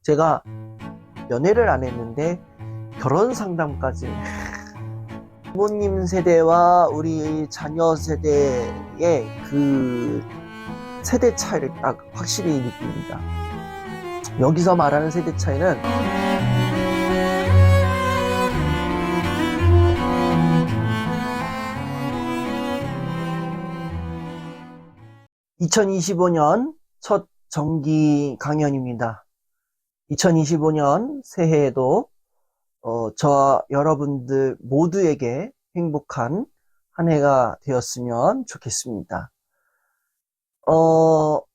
제가 연애를 안 했는데 결혼 상담까지 부모님 세대와 우리 자녀 세대의 그 세대 차이를 딱 확실히 느낍니다. 여기서 말하는 세대 차이는 2025년 첫 정기 강연입니다. 2025년 새해에도 저와 여러분들 모두에게 행복한 한 해가 되었으면 좋겠습니다.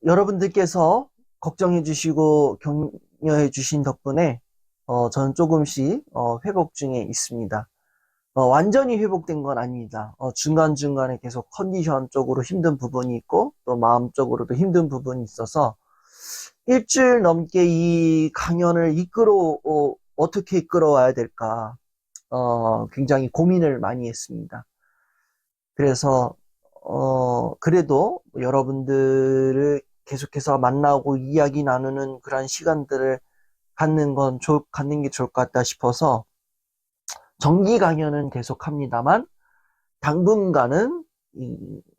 여러분들께서 걱정해 주시고 격려해 주신 덕분에 저는 조금씩 회복 중에 있습니다. 완전히 회복된 건 아닙니다. 중간중간에 계속 컨디션 쪽으로 힘든 부분이 있고 또 마음적으로도 힘든 부분이 있어서 일주일 넘게 이 강연을 어떻게 이끌어와야 될까 굉장히 고민을 많이 했습니다. 그래서 그래도 여러분들을 계속해서 만나고 이야기 나누는 그런 시간들을 갖는 게 좋을 것 같다 싶어서 정기 강연은 계속합니다만 당분간은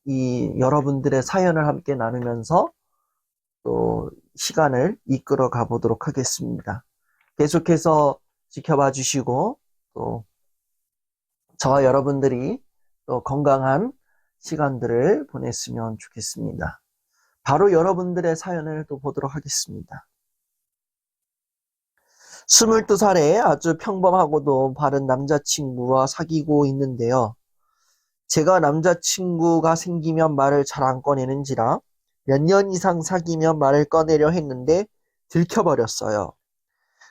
이 여러분들의 사연을 함께 나누면서 또 시간을 이끌어 가보도록 하겠습니다. 계속해서 지켜봐 주시고 또 저와 여러분들이 또 건강한 시간들을 보냈으면 좋겠습니다. 바로 여러분들의 사연을 또 보도록 하겠습니다. 22살에 아주 평범하고도 바른 남자친구와 사귀고 있는데요. 제가 남자친구가 생기면 말을 잘 안 꺼내는지라 몇 년 이상 사귀면 말을 꺼내려 했는데 들켜버렸어요.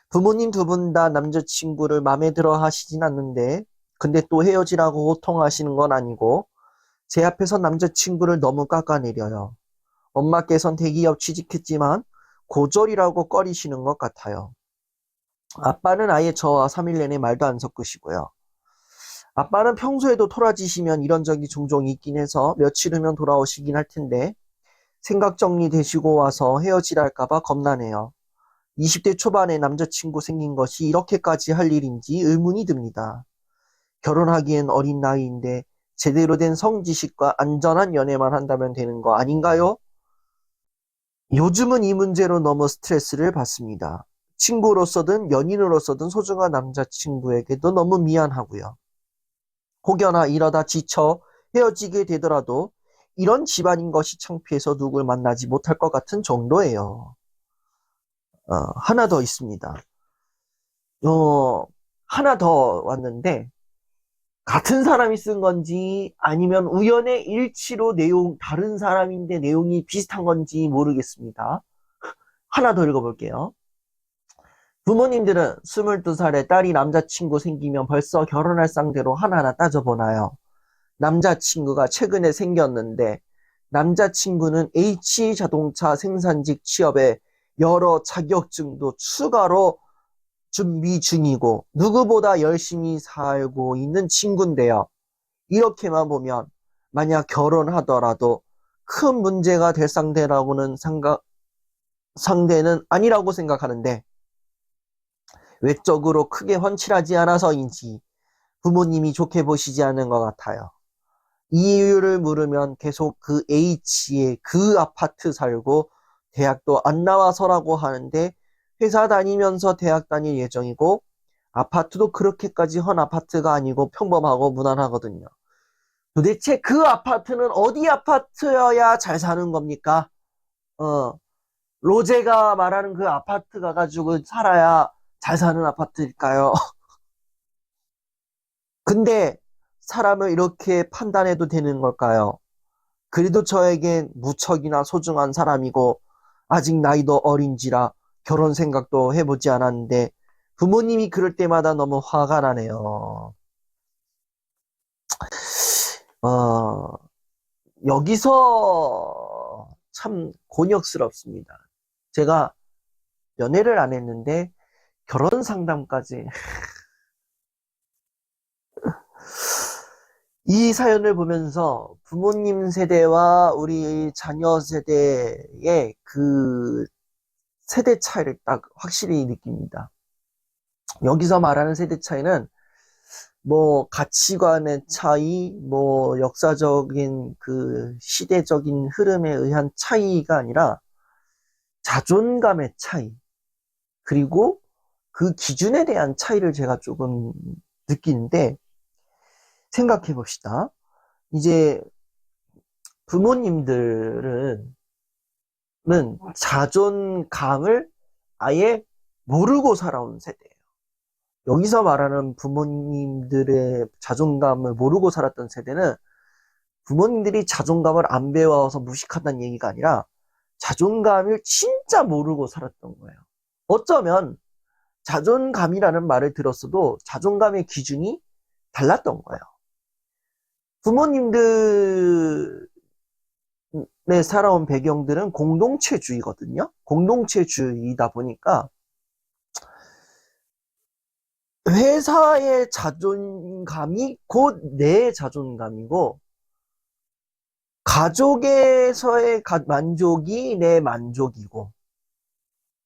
부모님 두 분 다 남자친구를 마음에 들어 하시진 않는데 근데 또 헤어지라고 호통하시는 건 아니고 제 앞에서 남자친구를 너무 깎아내려요. 엄마께선 대기업 취직했지만 고졸이라고 꺼리시는 것 같아요. 아빠는 아예 저와 3일 내내 말도 안 섞으시고요. 아빠는 평소에도 토라지시면 이런 적이 종종 있긴 해서 며칠 후면 돌아오시긴 할 텐데 생각 정리되시고 와서 헤어지랄까봐 겁나네요. 20대 초반에 남자친구 생긴 것이 이렇게까지 할 일인지 의문이 듭니다. 결혼하기엔 어린 나이인데 제대로 된 성지식과 안전한 연애만 한다면 되는 거 아닌가요? 요즘은 이 문제로 너무 스트레스를 받습니다. 친구로서든 연인으로서든 소중한 남자친구에게도 너무 미안하고요. 혹여나 이러다 지쳐 헤어지게 되더라도 이런 집안인 것이 창피해서 누굴 만나지 못할 것 같은 정도예요. 하나 더 있습니다. 하나 더 왔는데 같은 사람이 쓴 건지 아니면 우연의 일치로 다른 사람인데 내용이 비슷한 건지 모르겠습니다. 하나 더 읽어볼게요. 부모님들은 22살에 딸이 남자친구 생기면 벌써 결혼할 상대로 하나하나 따져보나요? 남자친구가 최근에 생겼는데 남자친구는 H자동차 생산직 취업에 여러 자격증도 추가로 준비 중이고 누구보다 열심히 살고 있는 친구인데요. 이렇게만 보면 만약 결혼하더라도 큰 문제가 될 상대는 아니라고 생각하는데 외적으로 크게 훤칠하지 않아서인지 부모님이 좋게 보시지 않는 것 같아요. 이유를 물으면 계속 그 H에 그 아파트 살고 대학도 안 나와서라고 하는데 회사 다니면서 대학 다닐 예정이고 아파트도 그렇게까지 헌 아파트가 아니고 평범하고 무난하거든요. 도대체 그 아파트는 어디 아파트여야 잘 사는 겁니까? 어, 로제가 말하는 그 아파트 가가지고 살아야 잘 사는 아파트일까요? 근데 사람을 이렇게 판단해도 되는 걸까요? 그래도 저에겐 무척이나 소중한 사람이고 아직 나이도 어린지라 결혼 생각도 해보지 않았는데 부모님이 그럴 때마다 너무 화가 나네요. 어, 여기서 참 곤욕스럽습니다. 제가 연애를 안 했는데 결혼 상담까지 이 사연을 보면서 부모님 세대와 우리 자녀 세대의 그 세대 차이를 딱 확실히 느낍니다. 여기서 말하는 세대 차이는 뭐 가치관의 차이, 뭐 역사적인 그 시대적인 흐름에 의한 차이가 아니라 자존감의 차이, 그리고 그 기준에 대한 차이를 제가 조금 느끼는데, 생각해 봅시다. 이제 부모님들은 자존감을 아예 모르고 살아온 세대예요. 여기서 말하는 부모님들의 자존감을 모르고 살았던 세대는 부모님들이 자존감을 안 배워서 무식하다는 얘기가 아니라 자존감을 진짜 모르고 살았던 거예요. 어쩌면 자존감이라는 말을 들었어도 자존감의 기준이 달랐던 거예요. 부모님들의 살아온 배경들은 공동체주의거든요. 공동체주의이다 보니까 회사의 자존감이 곧 내 자존감이고, 가족에서의 만족이 내 만족이고,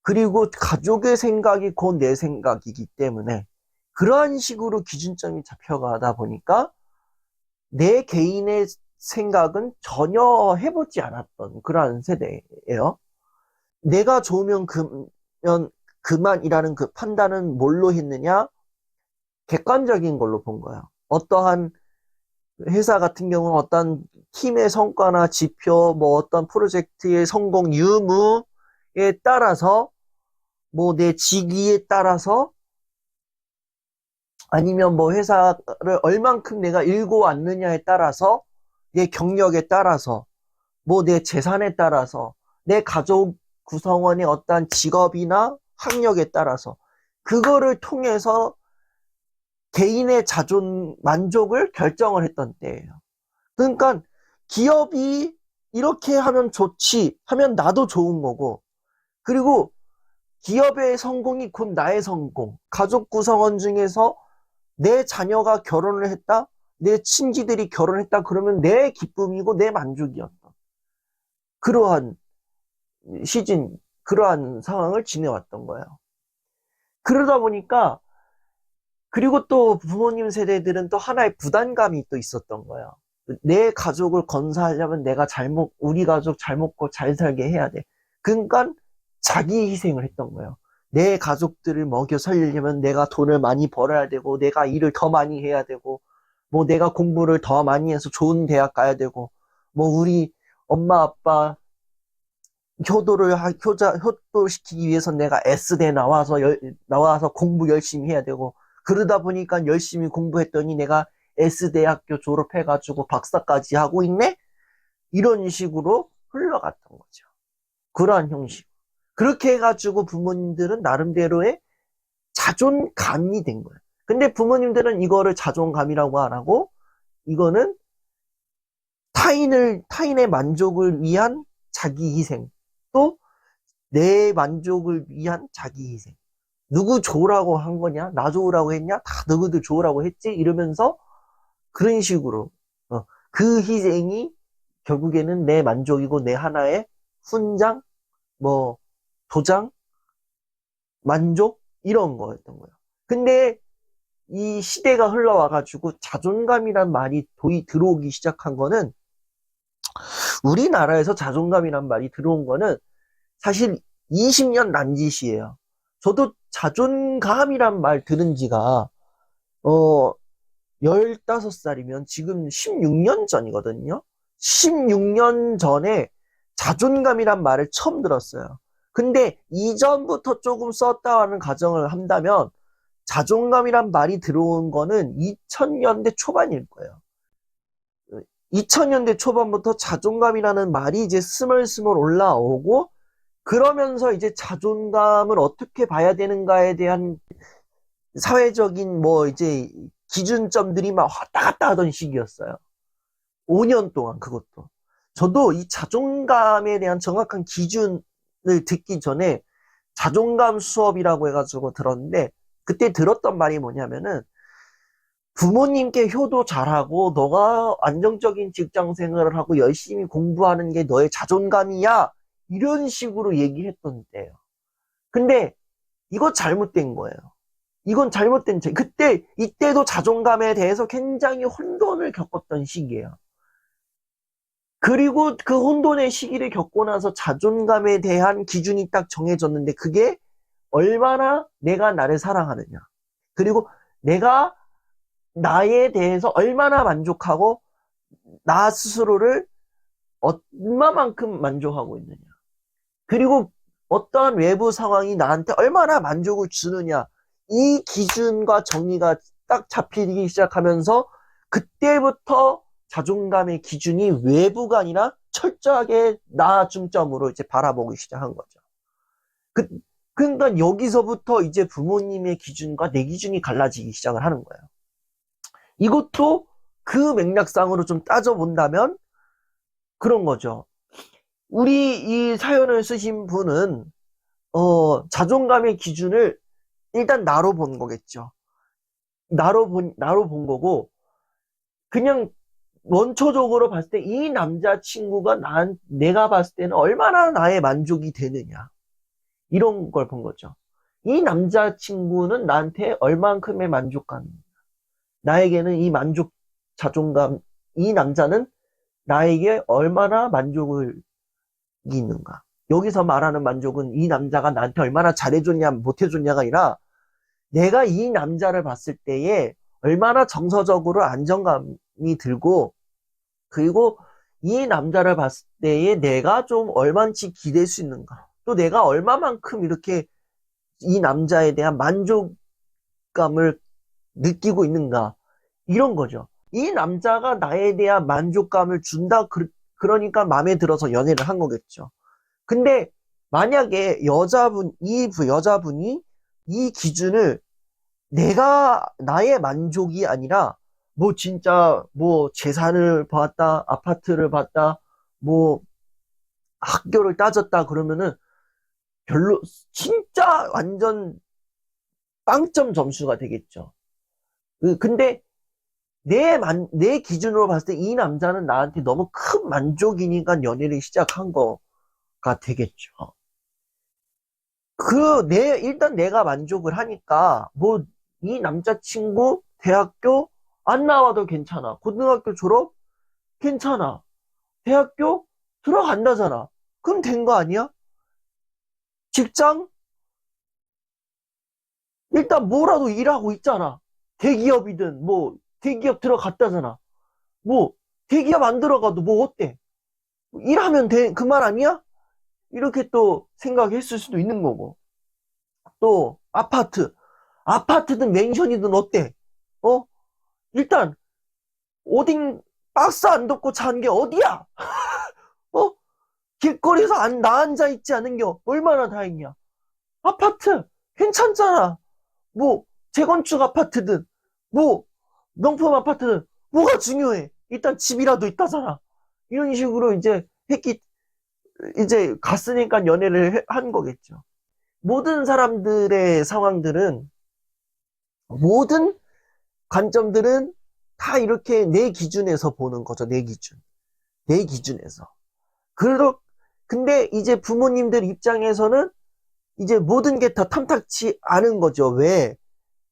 그리고 가족의 생각이 곧 내 생각이기 때문에 그러한 식으로 기준점이 잡혀가다 보니까 내 개인의 생각은 전혀 해보지 않았던 그러한 세대예요. 내가 좋으면 그만이라는 그 판단은 뭘로 했느냐? 객관적인 걸로 본 거야. 어떠한 회사 같은 경우는 어떤 팀의 성과나 지표, 뭐 어떤 프로젝트의 성공 유무에 따라서, 뭐 내 직위에 따라서, 아니면 뭐 회사를 얼만큼 내가 일고 왔느냐에 따라서, 내 경력에 따라서, 뭐 내 재산에 따라서, 내 가족 구성원의 어떤 직업이나 학력에 따라서, 그거를 통해서 개인의 만족을 결정을 했던 때예요. 그러니까 기업이 이렇게 하면 좋지 하면 나도 좋은 거고, 그리고 기업의 성공이 곧 나의 성공, 가족 구성원 중에서 내 자녀가 결혼을 했다, 내 친지들이 결혼했다 그러면 내 기쁨이고 내 만족이었던 그러한 그러한 상황을 지내왔던 거예요. 그러다 보니까, 그리고 또 부모님 세대들은 또 하나의 부담감이 또 있었던 거예요. 내 가족을 건사하려면 우리 가족 잘 먹고 잘 살게 해야 돼. 그러니까 자기 희생을 했던 거예요. 내 가족들을 먹여 살리려면 내가 돈을 많이 벌어야 되고, 내가 일을 더 많이 해야 되고, 뭐 내가 공부를 더 많이 해서 좋은 대학 가야 되고, 뭐 우리 엄마 아빠 효도시키기 위해서 내가 S대 나와서 공부 열심히 해야 되고, 그러다 보니까 열심히 공부했더니 내가 S대학교 졸업해가지고 박사까지 하고 있네? 이런 식으로 흘러갔던 거죠. 그러한 형식. 그렇게 해가지고 부모님들은 나름대로의 자존감이 된 거예요. 근데 부모님들은 이거를 자존감이라고 안 하고, 이거는 타인의 만족을 위한 자기 희생, 또 내 만족을 위한 자기 희생. 누구 좋으라고 한 거냐? 나 좋으라고 했냐? 다 너희들 좋으라고 했지? 이러면서 그런 식으로 그 희생이 결국에는 내 만족이고 내 하나의 훈장, 뭐 도장, 만족 이런 거였던 거예요. 근데 이 시대가 흘러와가지고 자존감이란 말이 들어오기 시작한 거는, 우리나라에서 자존감이란 말이 들어온 거는 사실 20년 난짓이에요. 저도 자존감이란 말 들은 지가 15살이면 지금 16년 전이거든요. 16년 전에 자존감이란 말을 처음 들었어요. 근데 이전부터 조금 썼다 하는 가정을 한다면 자존감이란 말이 들어온 거는 2000년대 초반일 거예요. 2000년대 초반부터 자존감이라는 말이 이제 스멀스멀 올라오고, 그러면서 이제 자존감을 어떻게 봐야 되는가에 대한 사회적인 뭐 이제 기준점들이 막 왔다 갔다 하던 시기였어요. 5년 동안 그것도. 저도 이 자존감에 대한 정확한 기준을 듣기 전에 자존감 수업이라고 해가지고 들었는데, 그때 들었던 말이 뭐냐면은, 부모님께 효도 잘하고 너가 안정적인 직장 생활을 하고 열심히 공부하는 게 너의 자존감이야, 이런 식으로 얘기했던 때예요. 근데 이거 잘못된 거예요. 이건 잘못된 이때도 자존감에 대해서 굉장히 혼돈을 겪었던 시기예요. 그리고 그 혼돈의 시기를 겪고 나서 자존감에 대한 기준이 딱 정해졌는데 그게 얼마나 내가 나를 사랑하느냐. 그리고 내가 나에 대해서 얼마나 만족하고 나 스스로를 얼마만큼 만족하고 있느냐. 그리고 어떠한 외부 상황이 나한테 얼마나 만족을 주느냐. 이 기준과 정의가 딱 잡히기 시작하면서 그때부터 자존감의 기준이 외부가 아니라 철저하게 나 중점으로 이제 바라보기 시작한 거죠. 그, 그러니까 여기서부터 이제 부모님의 기준과 내 기준이 갈라지기 시작을 하는 거예요. 이것도 그 맥락상으로 좀 따져본다면 그런 거죠. 우리 이 사연을 쓰신 분은 자존감의 기준을 일단 나로 본 거겠죠. 나로 본 거고 그냥 원초적으로 봤을 때 이 남자친구가 내가 봤을 때는 얼마나 나의 만족이 되느냐 이런 걸 본 거죠. 이 남자친구는 나한테 얼만큼의 만족감, 나에게는 이 만족, 자존감, 이 남자는 나에게 얼마나 만족을 있는가. 여기서 말하는 만족은 이 남자가 나한테 얼마나 잘해줬냐, 못해줬냐가 아니라 내가 이 남자를 봤을 때에 얼마나 정서적으로 안정감이 들고 그리고 이 남자를 봤을 때에 내가 좀 얼마나 기댈 수 있는가. 또 내가 얼마만큼 이렇게 이 남자에 대한 만족감을 느끼고 있는가. 이런 거죠. 이 남자가 나에 대한 만족감을 준다. 그러니까 마음에 들어서 연애를 한 거겠죠. 근데 만약에 여자분이 이 기준을 나의 만족이 아니라 뭐 진짜 뭐 재산을 봤다, 아파트를 봤다, 뭐 학교를 따졌다 그러면은 별로 진짜 완전 빵점 점수가 되겠죠. 근데 내 기준으로 봤을 때 이 남자는 나한테 너무 큰 만족이니까 연애를 시작한 거가 되겠죠. 일단 내가 만족을 하니까, 뭐, 이 남자친구 대학교 안 나와도 괜찮아. 고등학교 졸업? 괜찮아. 대학교 들어간다잖아. 그럼 된 거 아니야? 직장? 일단 뭐라도 일하고 있잖아. 대기업이든, 뭐, 대기업 들어갔다잖아. 뭐, 대기업 안 들어가도 뭐 어때? 일하면 그 말 아니야? 이렇게 또 생각했을 수도 있는 거고. 또, 아파트든 맨션이든 어때? 어? 일단 어딘 박스 안 덮고 자는 게 어디야? 어? 길거리에서 나 앉아 있지 않은 게 얼마나 다행이야. 아파트 괜찮잖아. 뭐 재건축 아파트든 뭐 명품 아파트든 뭐가 중요해? 일단 집이라도 있다잖아. 이런 식으로 이제 갔으니까 연애를 한 거겠죠. 모든 사람들의 상황들은 모든 관점들은 다 이렇게 내 기준에서 보는 거죠. 내 기준에서. 그러, 근데 이제 부모님들 입장에서는 이제 모든 게 다 탐탁치 않은 거죠. 왜?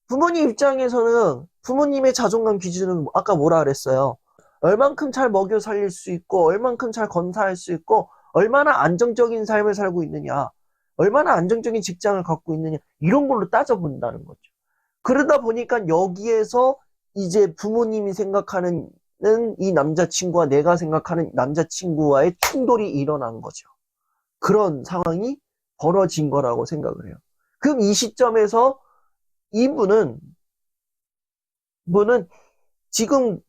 부모님 입장에서는 부모님의 자존감 기준은 아까 뭐라 그랬어요? 얼만큼 잘 먹여 살릴 수 있고, 얼만큼 잘 건사할 수 있고, 얼마나 안정적인 삶을 살고 있느냐, 얼마나 안정적인 직장을 갖고 있느냐, 이런 걸로 따져본다는 거죠. 그러다 보니까 여기에서 이제 부모님이 생각하는 이 남자친구와 내가 생각하는 남자친구와의 충돌이 일어난 거죠. 그런 상황이 벌어진 거라고 생각을 해요. 그럼 이 시점에서 이분은 지금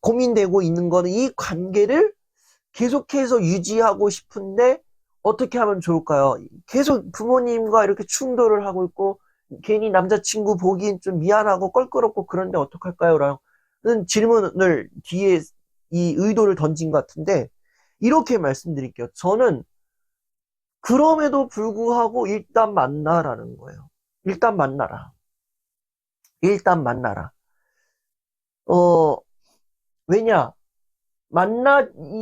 고민되고 있는 거는 이 관계를 계속해서 유지하고 싶은데 어떻게 하면 좋을까요? 계속 부모님과 이렇게 충돌을 하고 있고 괜히 남자친구 보기엔 좀 미안하고 껄끄럽고 그런데 어떡할까요? 라는 질문을 뒤에 이 의도를 던진 것 같은데 이렇게 말씀드릴게요. 저는 그럼에도 불구하고 일단 만나라는 거예요. 일단 만나라. 일단 만나라. 어, 왜냐?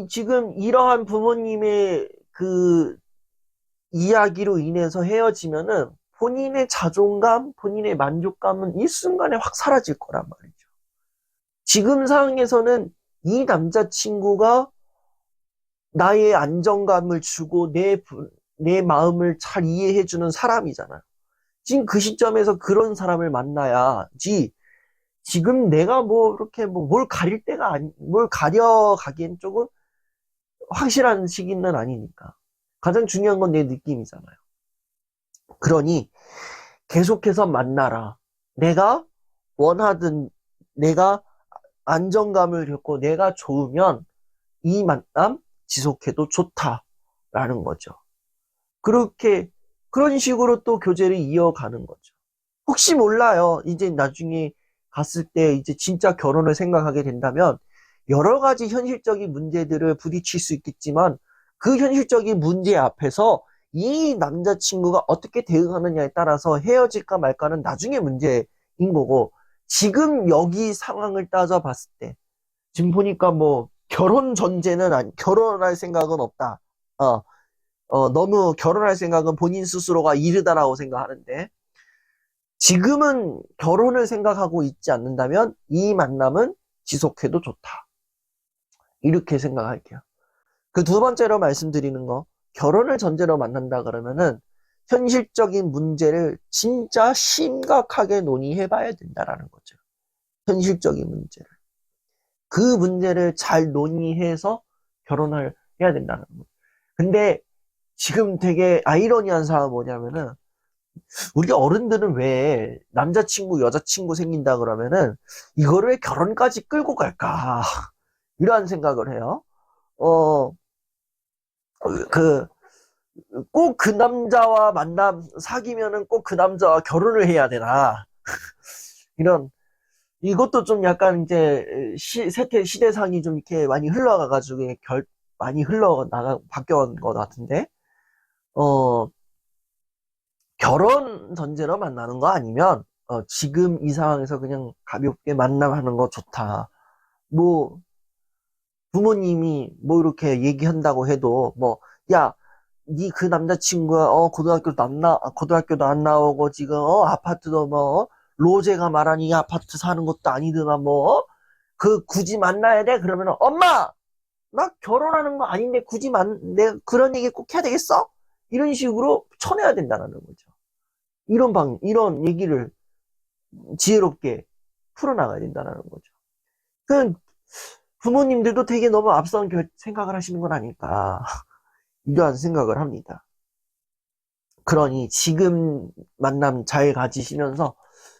지금 이러한 부모님의 이야기로 인해서 헤어지면은 본인의 자존감, 본인의 만족감은 일순간에 확 사라질 거란 말이죠. 지금 상황에서는 이 남자친구가 나의 안정감을 주고 내 마음을 잘 이해해주는 사람이잖아요. 지금 그 시점에서 그런 사람을 만나야지, 지금 내가 뭐 이렇게 뭐 뭘 가릴 때가 뭘 가려가기엔 조금 확실한 시기는 아니니까. 가장 중요한 건 내 느낌이잖아요. 그러니 계속해서 만나라. 내가 원하든, 내가 안정감을 겪고 내가 좋으면 이 만남 지속해도 좋다라는 거죠. 그런 식으로 또 교제를 이어가는 거죠. 혹시 몰라요. 이제 나중에 갔을 때 이제 진짜 결혼을 생각하게 된다면 여러 가지 현실적인 문제들을 부딪힐 수 있겠지만, 그 현실적인 문제 앞에서 이 남자친구가 어떻게 대응하느냐에 따라서 헤어질까 말까는 나중에 문제인 거고, 지금 여기 상황을 따져봤을 때 지금 보니까 뭐 결혼할 생각은 없다. 너무 결혼할 생각은 본인 스스로가 이르다라고 생각하는데, 지금은 결혼을 생각하고 있지 않는다면 이 만남은 지속해도 좋다. 이렇게 생각할게요. 그 두 번째로 말씀드리는 거, 결혼을 전제로 만난다 그러면은 현실적인 문제를 진짜 심각하게 논의해봐야 된다라는 거죠. 현실적인 문제를. 그 문제를 잘 논의해서 결혼을 해야 된다는 거죠. 근데 지금 되게 아이러니한 상황은 뭐냐면은, 우리 어른들은 왜 남자친구, 여자친구 생긴다 그러면은 이거를 왜 결혼까지 끌고 갈까? 이러한 생각을 해요. 어, 그, 꼭 그 남자와 사귀면은 꼭 그 남자와 결혼을 해야 되나? 이런, 이것도 좀 약간 이제 시대상이 좀 이렇게 많이 흘러가가지고 많이 바뀌어온 것 같은데, 어, 결혼 전제로 만나는 거 아니면, 지금 이 상황에서 그냥 가볍게 만남하는 거 좋다. 뭐, 부모님이 뭐 이렇게 얘기한다고 해도, 뭐, 야, 니 그 남자친구가, 고등학교도 안 나오고, 지금, 아파트도 뭐, 로제가 말하니 이 아파트 사는 것도 아니더만 뭐, 굳이 만나야 돼? 그러면, 엄마! 나 결혼하는 거 아닌데 내가 그런 얘기 꼭 해야 되겠어? 이런 식으로 쳐내야 된다는 거죠. 이런 얘기를 지혜롭게 풀어나가야 된다는 거죠. 그 부모님들도 되게 너무 앞선 생각을 하시는 건 아닐까. 이러한 생각을 합니다. 그러니 지금 만남 잘 가지시면서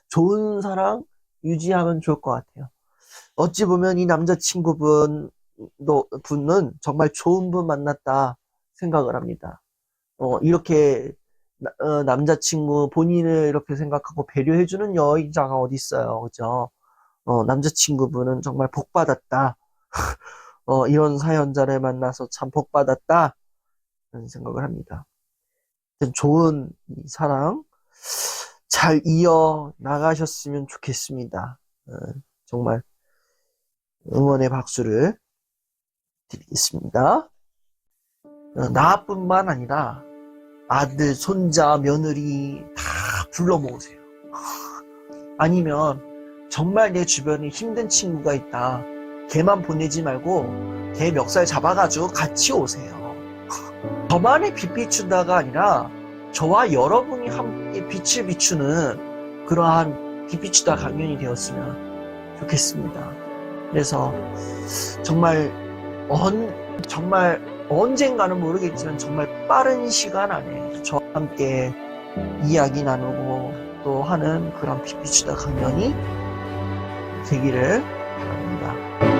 좋은 사랑 유지하면 좋을 것 같아요. 어찌 보면 이 남자친구분은 정말 좋은 분 만났다 생각을 합니다. 이렇게 남자친구 본인을 이렇게 생각하고 배려해주는 여자가 어디 있어요, 그죠? 남자친구분은 정말 복받았다. 이런 사연자를 만나서 참 복받았다. 라는 생각을 합니다. 좋은 사랑 잘 이어 나가셨으면 좋겠습니다. 정말 응원의 박수를 드리겠습니다. 나뿐만 아니라 아들, 손자, 며느리 다 불러 모으세요. 아니면 정말 내 주변에 힘든 친구가 있다. 걔만 보내지 말고 걔 멱살 잡아가지고 같이 오세요. 저만의 빛 비춘다가 아니라 저와 여러분이 함께 빛을 비추는 그러한 빛 비추다 강연이 되었으면 좋겠습니다. 그래서 정말 언젠가는 모르겠지만 정말 빠른 시간 안에 저와 함께 이야기 나누고 또 하는 그런 빛 비추다 강연이 되기를 바랍니다.